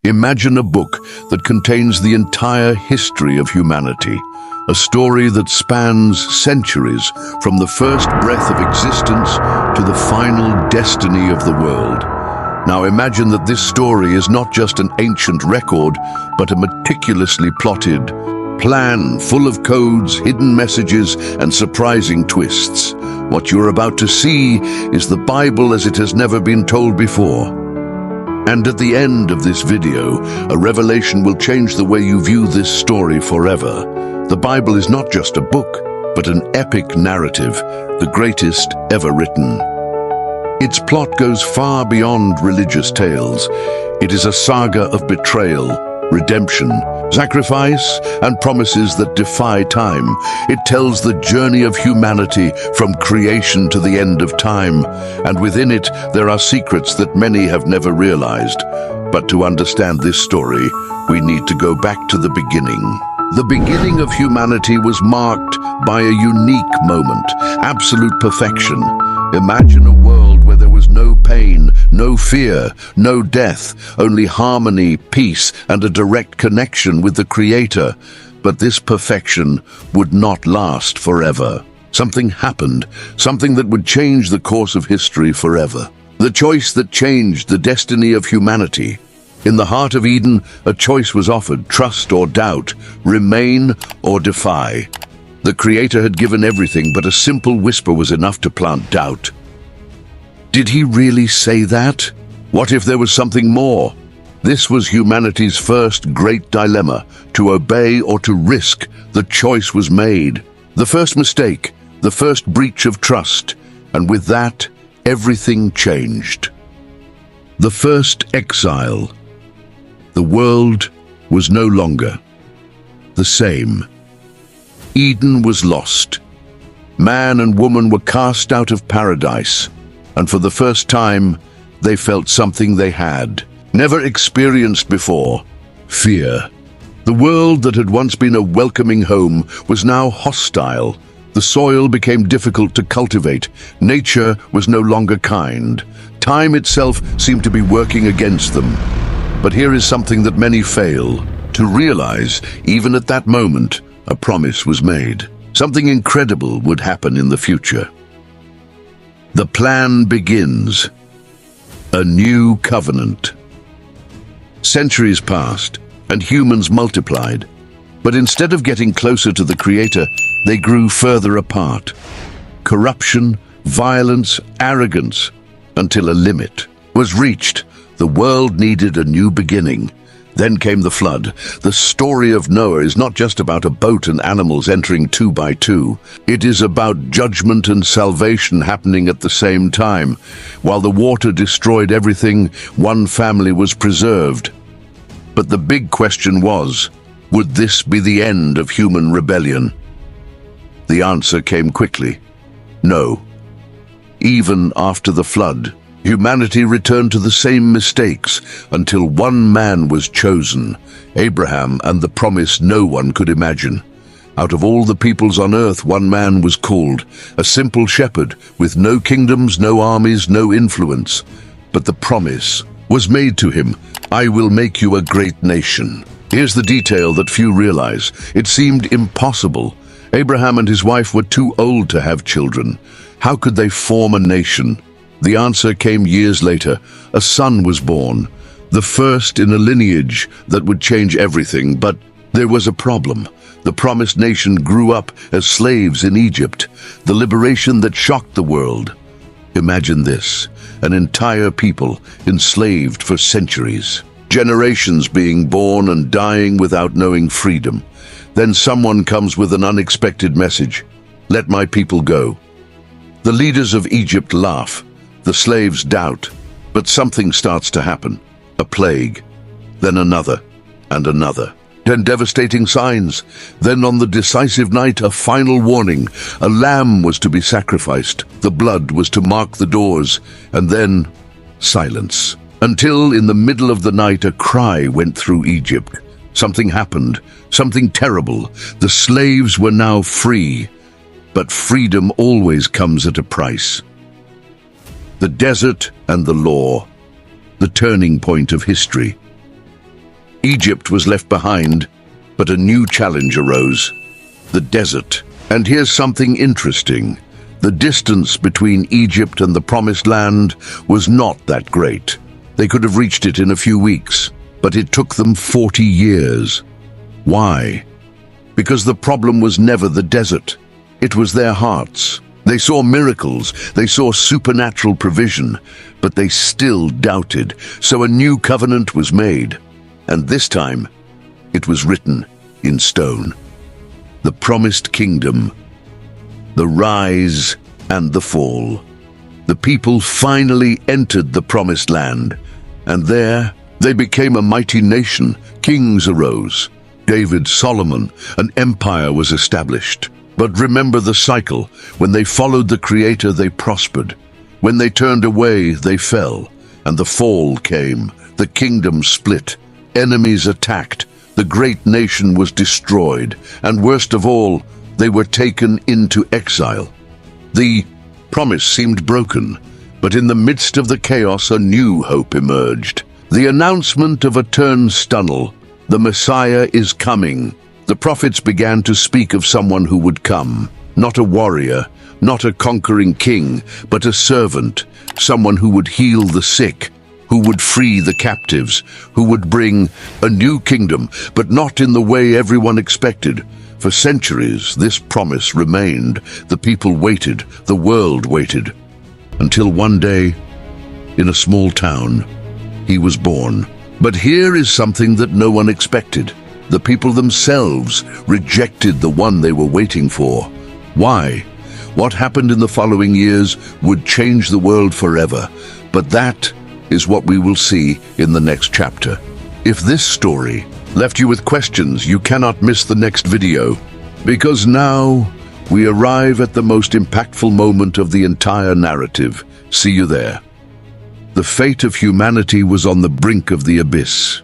Imagine a book that contains the entire history of humanity, a story that spans centuries from the first breath of existence to the final destiny of the world. Now imagine that this story is not just an ancient record, but a meticulously plotted plan full of codes, hidden messages, and surprising twists. What you're about to see is the Bible as it has never been told before. And at the end of this video, a revelation will change the way you view this story forever. The Bible is not just a book, but an epic narrative, the greatest ever written. Its plot goes far beyond religious tales. It is a saga of betrayal, redemption, sacrifice, and promises that defy time. It tells the journey of humanity from creation to the end of time, and within it there are secrets that many have never realized. But to understand this story, we need to go back to the beginning. The beginning of humanity was marked by a unique moment, absolute perfection. Imagine a world where there was no pain, no fear, no death, only harmony, peace, and a direct connection with the Creator. But this perfection would not last forever. Something happened, something that would change the course of history forever. The choice that changed the destiny of humanity. In the heart of Eden, a choice was offered: trust or doubt, remain or defy. The Creator had given everything, but a simple whisper was enough to plant doubt. Did he really say that? What if there was something more? This was humanity's first great dilemma: to obey or to risk. The choice was made. The first mistake, the first breach of trust, and with that, everything changed. The first exile. The world was no longer the same. Eden was lost. Man and woman were cast out of paradise, and for the first time, they felt something they had never experienced before: fear. The world that had once been a welcoming home was now hostile. The soil became difficult to cultivate. Nature was no longer kind. Time itself seemed to be working against them. But here is something that many fail to realize. Even at that moment, a promise was made. Something incredible would happen in the future. The plan begins. A new covenant. Centuries passed, and humans multiplied. But instead of getting closer to the Creator, they grew further apart. Corruption, violence, arrogance, until a limit was reached. The world needed a new beginning. Then came the flood. The story of Noah is not just about a boat and animals entering 2 by 2. It is about judgment and salvation happening at the same time. While the water destroyed everything, one family was preserved. But the big question was, would this be the end of human rebellion? The answer came quickly: no. Even after the flood, humanity returned to the same mistakes until one man was chosen, Abraham, and the promise no one could imagine. Out of all the peoples on earth, one man was called, a simple shepherd with no kingdoms, no armies, no influence. But the promise was made to him: I will make you a great nation. Here's the detail that few realize. It seemed impossible. Abraham and his wife were too old to have children. How could they form a nation? The answer came years later. A son was born, the first in a lineage that would change everything. But there was a problem. The promised nation grew up as slaves in Egypt, the liberation that shocked the world. Imagine this: an entire people enslaved for centuries, generations being born and dying without knowing freedom. Then someone comes with an unexpected message: let my people go. The leaders of Egypt laugh. The slaves doubt, but something starts to happen. A plague, then another, and another. 10 devastating signs. Then on the decisive night, a final warning. A lamb was to be sacrificed. The blood was to mark the doors. And then, silence. Until in the middle of the night, a cry went through Egypt. Something happened, something terrible. The slaves were now free. But freedom always comes at a price. The desert and the law, the turning point of history. Egypt was left behind, but a new challenge arose: the desert. And here's something interesting. The distance between Egypt and the Promised Land was not that great. They could have reached it in a few weeks, but it took them 40 years. Why? Because the problem was never the desert. It was their hearts. They saw miracles, they saw supernatural provision, but they still doubted. So a new covenant was made, and this time it was written in stone. The promised kingdom, the rise and the fall. The people finally entered the promised land, and there they became a mighty nation. Kings arose. David, Solomon, an empire was established. But remember the cycle. When they followed the Creator, they prospered. When they turned away, they fell, and the fall came. The kingdom split. Enemies attacked. The great nation was destroyed, and worst of all, they were taken into exile. The promise seemed broken, but in the midst of the chaos, a new hope emerged. The announcement of a turnstile: the Messiah is coming. The prophets began to speak of someone who would come, not a warrior, not a conquering king, but a servant, someone who would heal the sick, who would free the captives, who would bring a new kingdom, but not in the way everyone expected. For centuries, this promise remained. The people waited, the world waited, until one day, in a small town, he was born. But here is something that no one expected. The people themselves rejected the one they were waiting for. Why? What happened in the following years would change the world forever, but that is what we will see in the next chapter. If this story left you with questions, you cannot miss the next video, because now we arrive at the most impactful moment of the entire narrative. See you there. The fate of humanity was on the brink of the abyss.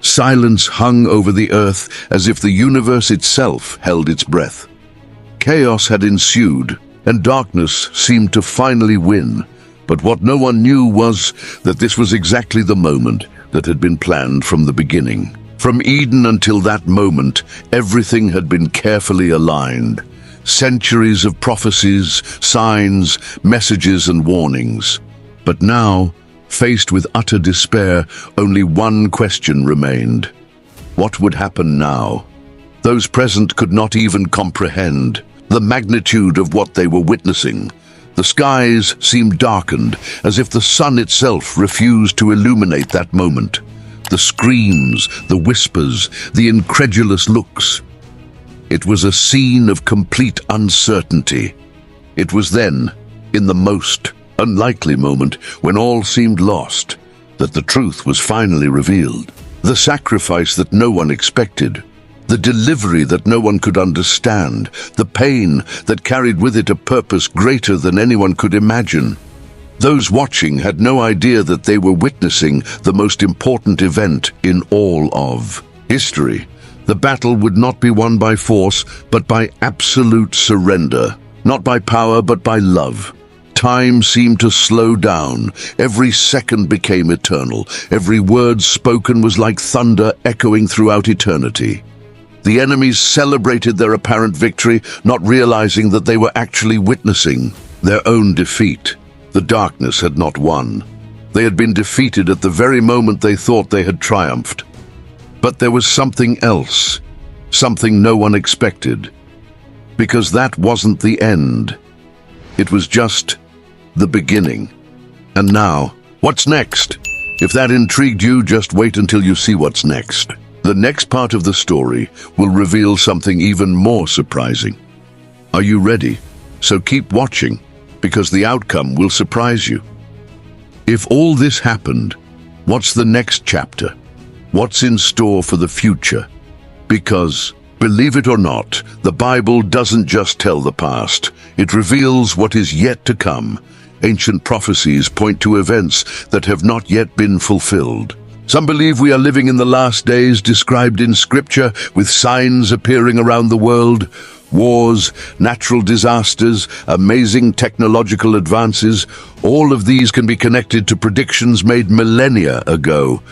Silence hung over the earth as if the universe itself held its breath. Chaos had ensued, and darkness seemed to finally win. But what no one knew was that this was exactly the moment that had been planned from the beginning. From Eden until that moment, everything had been carefully aligned. Centuries of prophecies, signs, messages, and warnings. But now, faced with utter despair, only one question remained. What would happen now? Those present could not even comprehend the magnitude of what they were witnessing. The skies seemed darkened, as if the sun itself refused to illuminate that moment. The screams, the whispers, the incredulous looks. It was a scene of complete uncertainty. It was then, in the most unlikely moment, when all seemed lost, that the truth was finally revealed. The sacrifice that no one expected, the delivery that no one could understand, the pain that carried with it a purpose greater than anyone could imagine. Those watching had no idea that they were witnessing the most important event in all of history. The battle would not be won by force, but by absolute surrender. Not by power, but by love. Time seemed to slow down. Every second became eternal. Every word spoken was like thunder echoing throughout eternity. The enemies celebrated their apparent victory, not realizing that they were actually witnessing their own defeat. The darkness had not won. They had been defeated at the very moment they thought they had triumphed. But there was something else, something no one expected. Because that wasn't the end. It was just the beginning. And now, what's next? If that intrigued you, just wait until you see what's next. The next part of the story will reveal something even more surprising. Are you ready? So keep watching, because the outcome will surprise you. If all this happened, what's the next chapter? What's in store for the future? Because, believe it or not, the Bible doesn't just tell the past. It reveals what is yet to come. Ancient prophecies point to events that have not yet been fulfilled. Some believe we are living in the last days described in Scripture, with signs appearing around the world. Wars, natural disasters, amazing technological advances, all of these can be connected to predictions made millennia ago.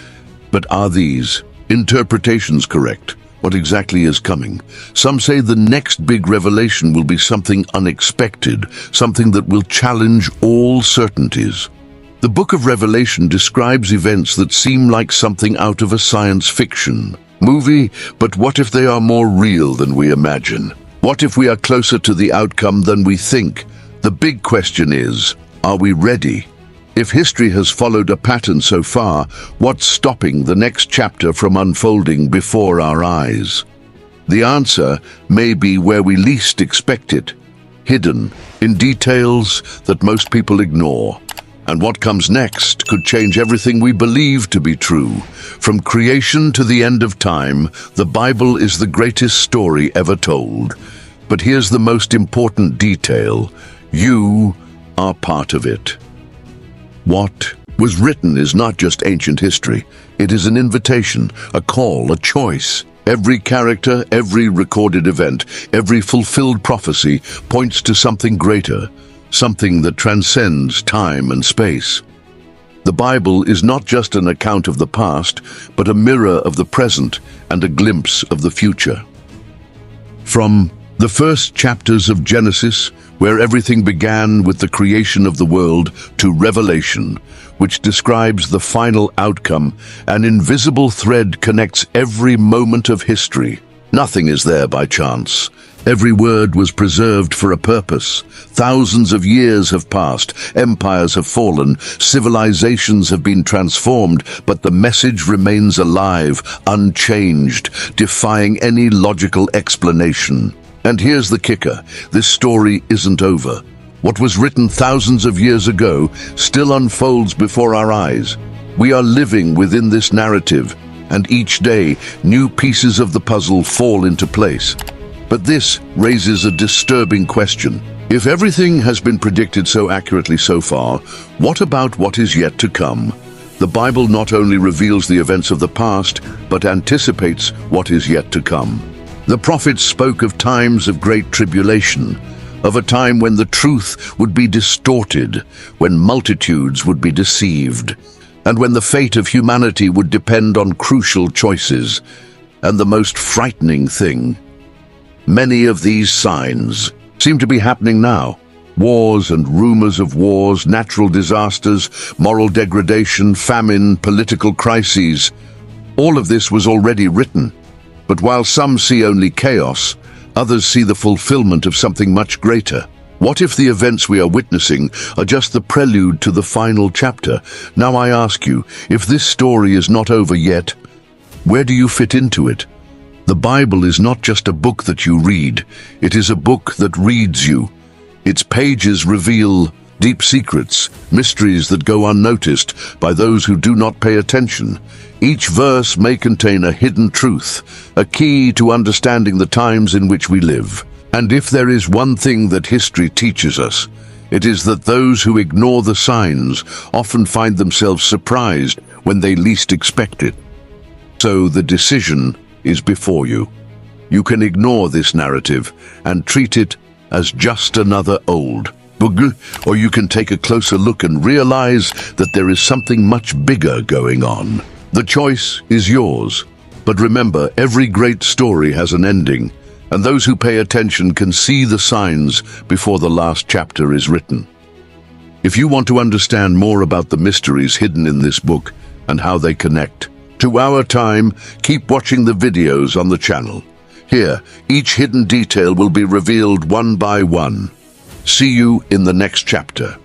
But are these interpretations correct? What exactly is coming? Some say the next big revelation will be something unexpected, something that will challenge all certainties. The book of Revelation describes events that seem like something out of a science fiction movie, but what if they are more real than we imagine? What if we are closer to the outcome than we think? The big question is, are we ready? If history has followed a pattern so far, what's stopping the next chapter from unfolding before our eyes? The answer may be where we least expect it, hidden in details that most people ignore. And what comes next could change everything we believe to be true. From creation to the end of time, the Bible is the greatest story ever told. But here's the most important detail. You are part of it. What was written is not just ancient history. It is an invitation, a call, a choice. Every character, every recorded event, every fulfilled prophecy points to something greater, something that transcends time and space. The Bible is not just an account of the past, but a mirror of the present and a glimpse of the future. From the first chapters of Genesis, where everything began with the creation of the world, to Revelation, which describes the final outcome, an invisible thread connects every moment of history. Nothing is there by chance. Every word was preserved for a purpose. Thousands of years have passed, empires have fallen, civilizations have been transformed, but the message remains alive, unchanged, defying any logical explanation. And here's the kicker, this story isn't over. What was written thousands of years ago still unfolds before our eyes. We are living within this narrative, and each day, new pieces of the puzzle fall into place. But this raises a disturbing question. If everything has been predicted so accurately so far, what about what is yet to come? The Bible not only reveals the events of the past, but anticipates what is yet to come. The prophets spoke of times of great tribulation, of a time when the truth would be distorted, when multitudes would be deceived, and when the fate of humanity would depend on crucial choices. And the most frightening thing, many of these signs seem to be happening now. Wars and rumors of wars, natural disasters, moral degradation, famine, political crises. All of this was already written. But while some see only chaos, others see the fulfillment of something much greater. What if the events we are witnessing are just the prelude to the final chapter? Now I ask you, if this story is not over yet, where do you fit into it? The Bible is not just a book that you read, it is a book that reads you. Its pages reveal deep secrets, mysteries that go unnoticed by those who do not pay attention. Each verse may contain a hidden truth, a key to understanding the times in which we live. And if there is one thing that history teaches us, it is that those who ignore the signs often find themselves surprised when they least expect it. So the decision is before you. You can ignore this narrative and treat it as just another old book, or you can take a closer look and realize that there is something much bigger going on. The choice is yours, but remember, every great story has an ending, and those who pay attention can see the signs before the last chapter is written. If you want to understand more about the mysteries hidden in this book and how they connect to our time, keep watching the videos on the channel. Here, each hidden detail will be revealed one by one. See you in the next chapter.